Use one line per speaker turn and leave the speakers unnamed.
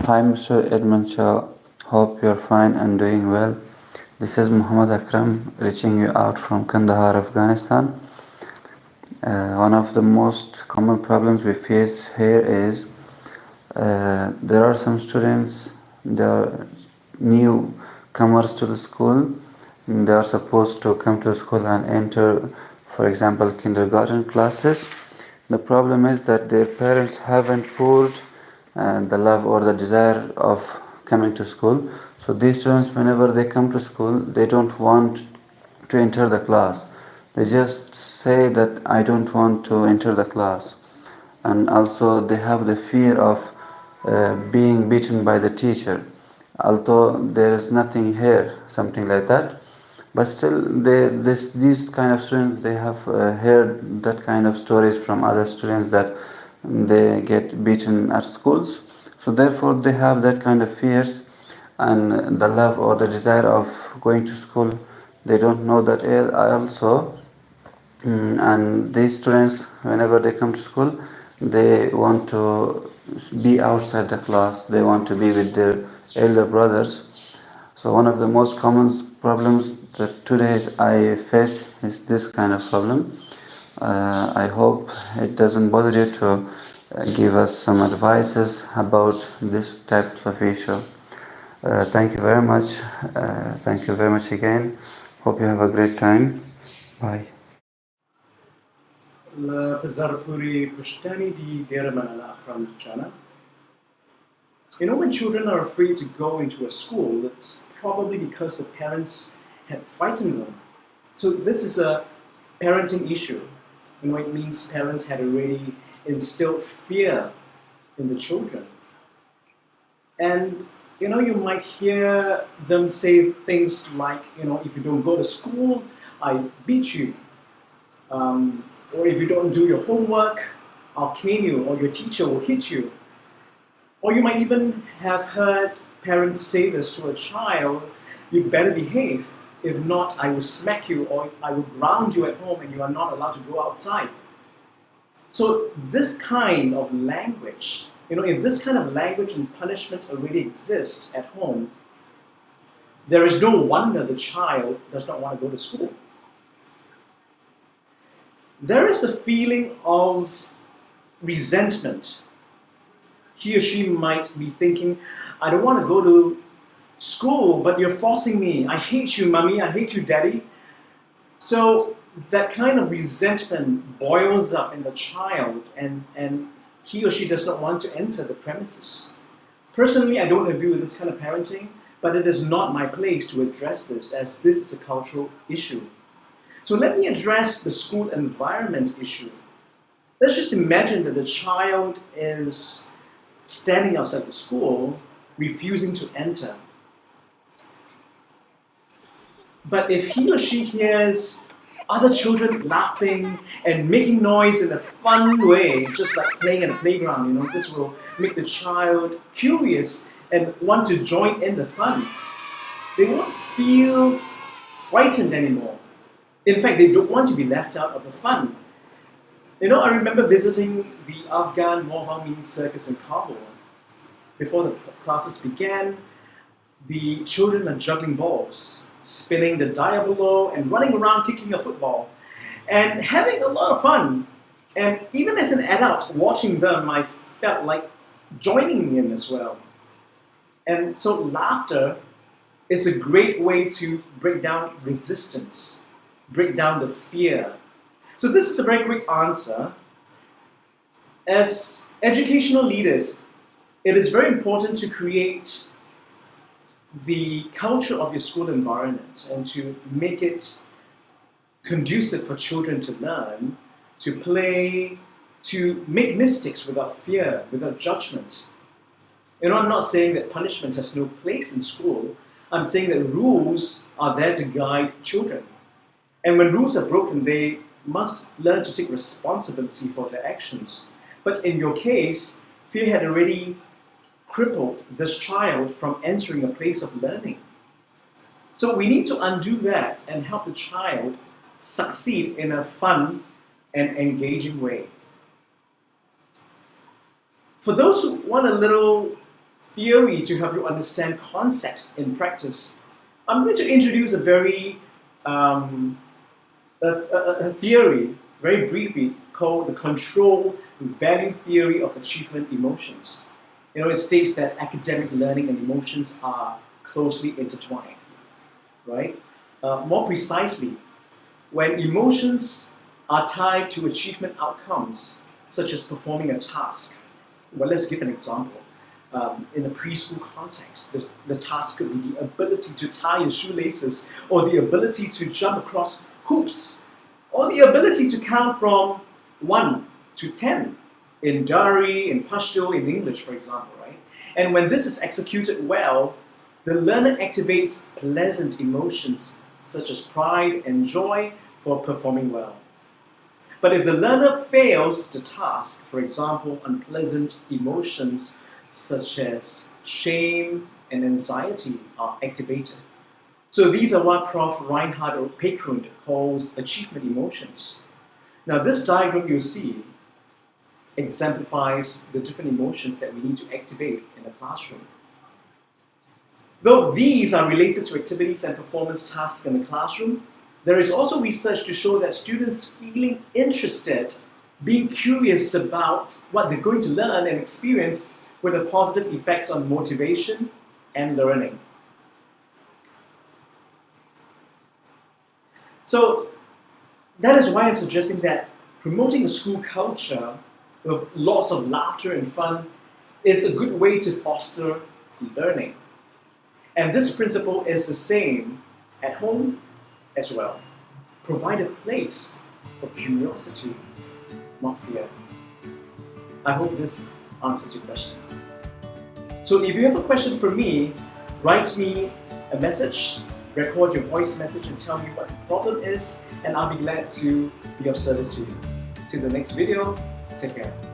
Hi, Mr. Edmund Shah. Hope you're fine and doing well. This is Mohammad Akram reaching you out from Kandahar, Afghanistan. One of the most common problems we face here is there are some students, they are newcomers to the school. They are supposed to come to school and enter, for example, kindergarten classes. The problem is that their parents haven't poured the love or the desire of coming to school. So these students, whenever they come to school, they don't want to enter the class. They just say that I don't want to enter the class. And also they have the fear of being beaten by the teacher. Although there is nothing here, something like that. But still, these kind of students, they have heard that kind of stories from other students that they get beaten at schools. So therefore, they have that kind of fears and the love or the desire of going to school. They don't know that also. And these students, whenever they come to school, they want to be outside the class. They want to be with their elder brothers. So one of the most common problems that today I face is this kind of problem. I hope it doesn't bother you to give us some advices about this type of issue. Thank you very much. Thank you very much again. Hope you have a great time. Bye.
Puri Pushtani di Deramanala Akram Chana. When children are afraid to go into a school, it's probably because the parents had frightened them. So this is a parenting issue. It means parents had already instilled fear in the children. And you might hear them say things like, if you don't go to school, I beat you. Or if you don't do your homework, I'll cane you, or your teacher will hit you. Or you might even have heard parents say this to a child, you better behave. If not, I will smack you, or I will ground you at home and you are not allowed to go outside. So this kind of language, if this kind of language and punishment already exists at home, there is no wonder the child does not want to go to school. There is the feeling of resentment. He or she might be thinking, I don't want to go to school, but you're forcing me. I hate you, mommy. I hate you, daddy. So that kind of resentment boils up in the child, and he or she does not want to enter the premises. Personally, I don't agree with this kind of parenting, but it is not my place to address this, as this is a cultural issue. So let me address the school environment issue. Let's just imagine that the child is standing outside the school, refusing to enter. But if he or she hears other children laughing and making noise in a fun way, just like playing at a playground, this will make the child curious and want to join in the fun. They won't feel frightened anymore. In fact, they don't want to be left out of the fun. I remember visiting the Afghan Mohammed circus in Kabul. Before the classes began, the children are juggling balls, spinning the diabolo, and running around kicking a football, and having a lot of fun. And even as an adult watching them, I felt like joining in as well. And so laughter is a great way to break down resistance, break down the fear. So this is a very quick answer. As educational leaders, it is very important to create the culture of your school environment and to make it conducive for children to learn, to play, to make mistakes without fear, without judgment. I'm not saying that punishment has no place in school. I'm saying that rules are there to guide children. And when rules are broken, they must learn to take responsibility for their actions. But in your case, fear had already crippled this child from entering a place of learning. So we need to undo that and help the child succeed in a fun and engaging way. For those who want a little theory to help you understand concepts in practice, I'm going to introduce a very a theory, very briefly, called the control value theory of achievement emotions. It states that academic learning and emotions are closely intertwined, right? More precisely, when emotions are tied to achievement outcomes, such as performing a task. Well, let's give an example. In a preschool context, the task could be the ability to tie your shoelaces, or the ability to jump across hoops, or the ability to count from 1 to 10 in Dari, in Pashto, in English, for example, right? And when this is executed well, the learner activates pleasant emotions such as pride and joy for performing well. But if the learner fails the task, for example, unpleasant emotions such as shame and anxiety are activated. So these are what Prof. Reinhard Pekrund calls achievement emotions. Now this diagram you see exemplifies the different emotions that we need to activate in a classroom. Though these are related to activities and performance tasks in the classroom, there is also research to show that students feeling interested, being curious about what they're going to learn and experience with a positive effects on motivation and learning. So that is why I'm suggesting that promoting a school culture with lots of laughter and fun is a good way to foster learning. And this principle is the same at home as well. Provide a place for curiosity, not fear. I hope this answers your question. So if you have a question for me, write me a message, record your voice message and tell me what the problem is, and I'll be glad to be of service to you. Till the next video, take care.